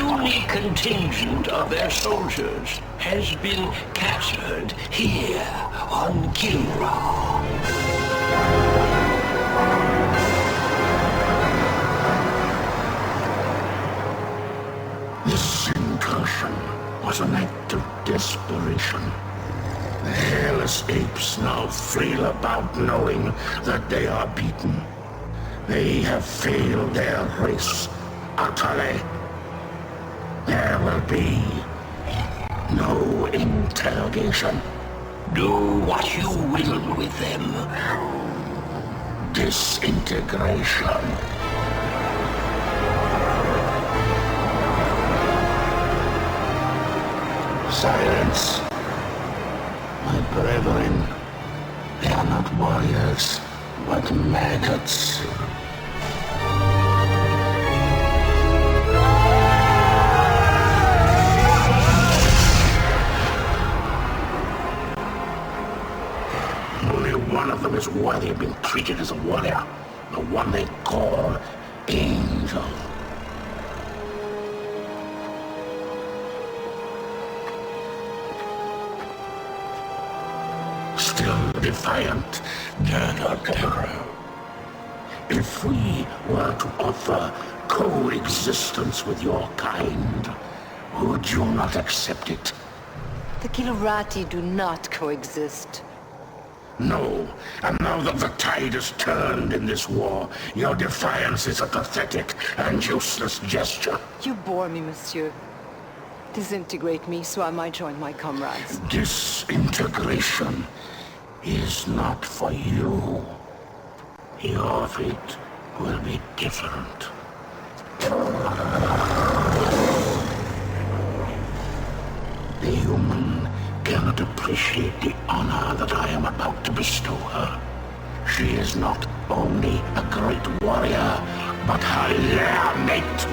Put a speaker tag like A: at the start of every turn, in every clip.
A: puny contingent of their soldiers has been captured here on Kilrathi.
B: This incursion was an act of desperation. The hairless apes now flail about knowing that they are beaten. They have failed their race utterly. There will be no interrogation.
A: Do what you will with them.
B: Disintegration. Silence. My brethren, they are not warriors, but maggots. Only one of them is worthy of being treated as a warrior. The one they call Angel. Still defiant, Devereaux. If we were to offer coexistence with your kind, would you not accept it?
C: The Kilrathi do not coexist.
B: No, and now that the tide has turned in this war, your defiance is a pathetic and useless gesture.
C: You bore me, monsieur. Disintegrate me so I might join my comrades.
B: Disintegration is not for you. Your fate will be different. The human cannot appreciate the honor that I am about to bestow her. She is not only a great warrior, but her lair mate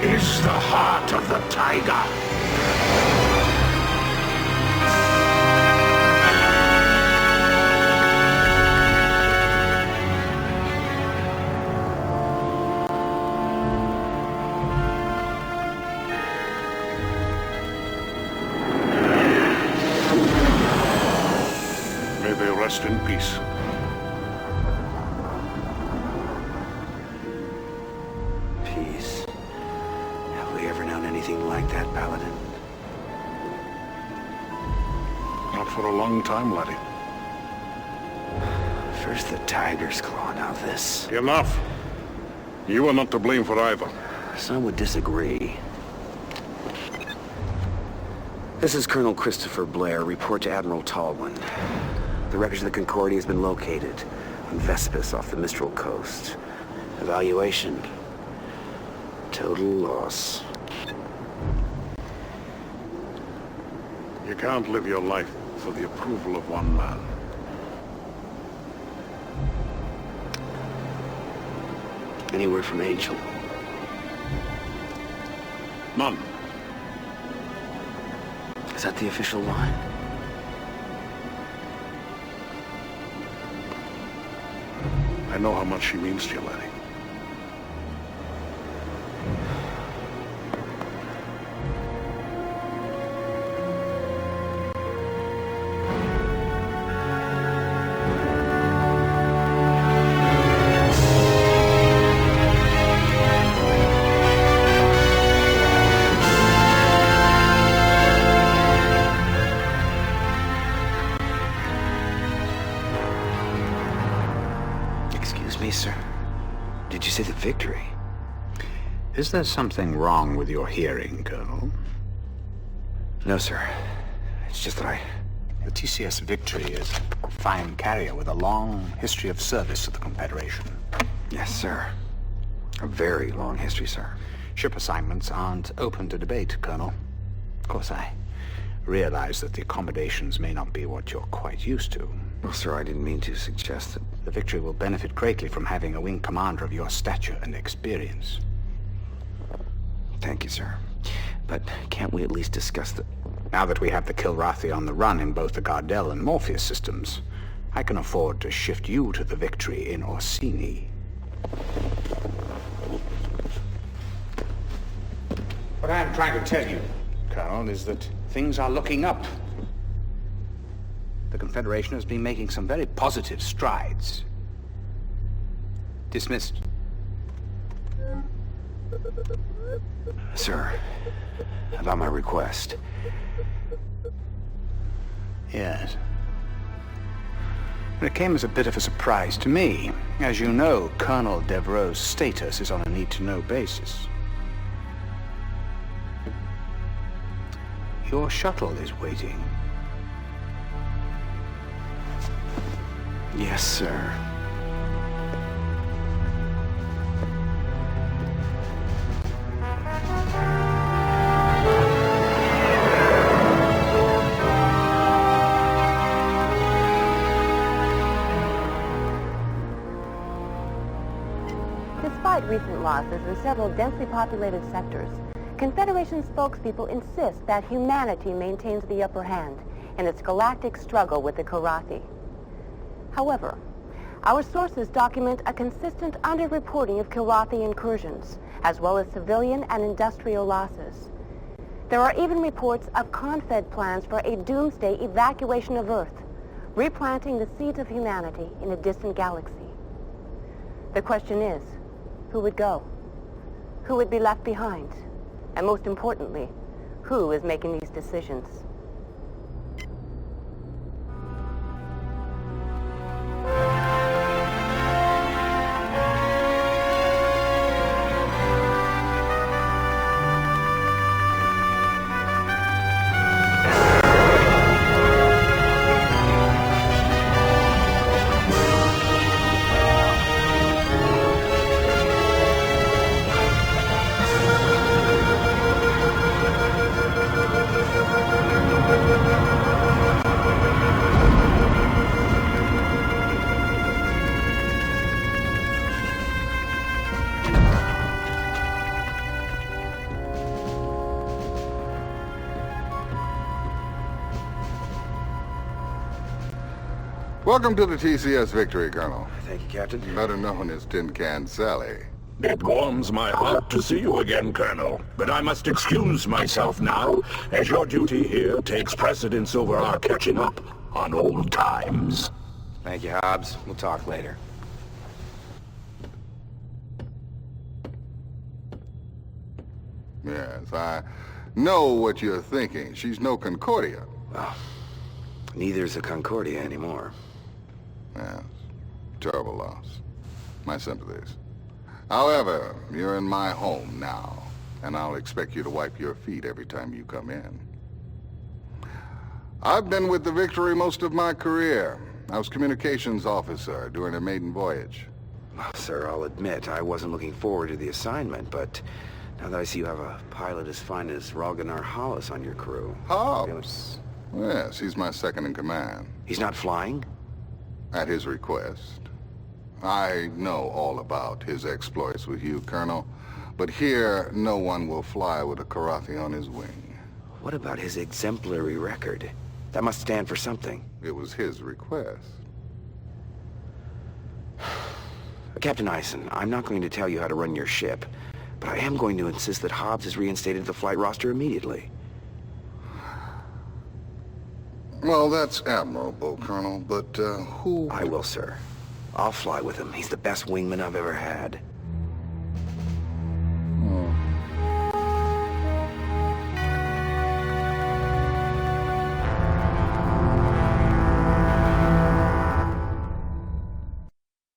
B: is the heart of the tiger.
D: Rest in peace.
E: Peace. Have we ever known anything like that, Paladin?
D: Not for a long time, laddie.
E: First the tiger's claw, now this.
D: Enough! You are not to blame for either.
E: Some would disagree. This is Colonel Christopher Blair. Report to Admiral Tallwin. The wreckage of the Concordia has been located on Vespus off the Mistral coast. Evaluation. Total loss.
D: You can't live your life for the approval of one man.
E: Any word from Angel?
D: None.
E: Is that the official line?
D: I know how much she means to you, laddie.
E: Victory.
F: Is there something wrong with your hearing, Colonel?
E: No, sir. It's just that
F: The TCS Victory is a fine carrier with a long history of service to the Confederation.
E: Yes, sir. A very long history, sir.
F: Ship assignments aren't open to debate, Colonel. Of course, I realize that the accommodations may not be what you're quite used to.
E: Well, sir, I didn't mean to suggest that...
F: The Victory will benefit greatly from having a wing commander of your stature and experience.
E: Thank you, sir. But can't we at least discuss the...
F: Now that we have the Kilrathi on the run in both the Gardel and Morpheus systems, I can afford to shift you to the Victory in Orsini. What I am trying to tell you, Colonel, is that things are looking up. The Confederation has been making some very positive strides. Dismissed.
E: Sir, about my request.
F: Yes. But it came as a bit of a surprise to me. As you know, Colonel Devereaux' status is on a need-to-know basis. Your shuttle is waiting.
E: Yes, sir.
G: Despite recent losses in several densely populated sectors, Confederation spokespeople insist that humanity maintains the upper hand in its galactic struggle with the Kilrathi. However, our sources document a consistent underreporting of Kilrathi incursions, as well as civilian and industrial losses. There are even reports of Confed plans for a doomsday evacuation of Earth, replanting the seeds of humanity in a distant galaxy. The question is, who would go? Who would be left behind? And most importantly, who is making these decisions?
H: Welcome to the TCS victory, Colonel.
E: Thank you, Captain.
H: Better known as Tin Can Sally.
A: It warms my heart to see you again, Colonel. But I must excuse myself now, as your duty here takes precedence over our catching up on old times.
E: Thank you, Hobbs. We'll talk later.
H: Yes, I know what you're thinking. She's no Concordia.
E: Well, neither's a Concordia anymore.
H: Yes, terrible loss. My sympathies. However, you're in my home now, and I'll expect you to wipe your feet every time you come in. I've been with the Victory most of my career. I was communications officer during a maiden voyage.
E: Well, sir, I'll admit I wasn't looking forward to the assignment, but now that I see you have a pilot as fine as Ragnar Hollis on your crew...
H: Hobbs? Yes, he's my second in command.
E: He's not flying?
H: At his request. I know all about his exploits with you, Colonel, but here no one will fly with a Kilrathi on his wing.
E: What about his exemplary record? That must stand for something.
H: It was his request.
E: Captain Eisen, I'm not going to tell you how to run your ship, but I am going to insist that Hobbs is reinstated to the flight roster immediately.
H: Well, that's admirable, Colonel, but who...
E: I will, sir. I'll fly with him. He's the best wingman I've ever had.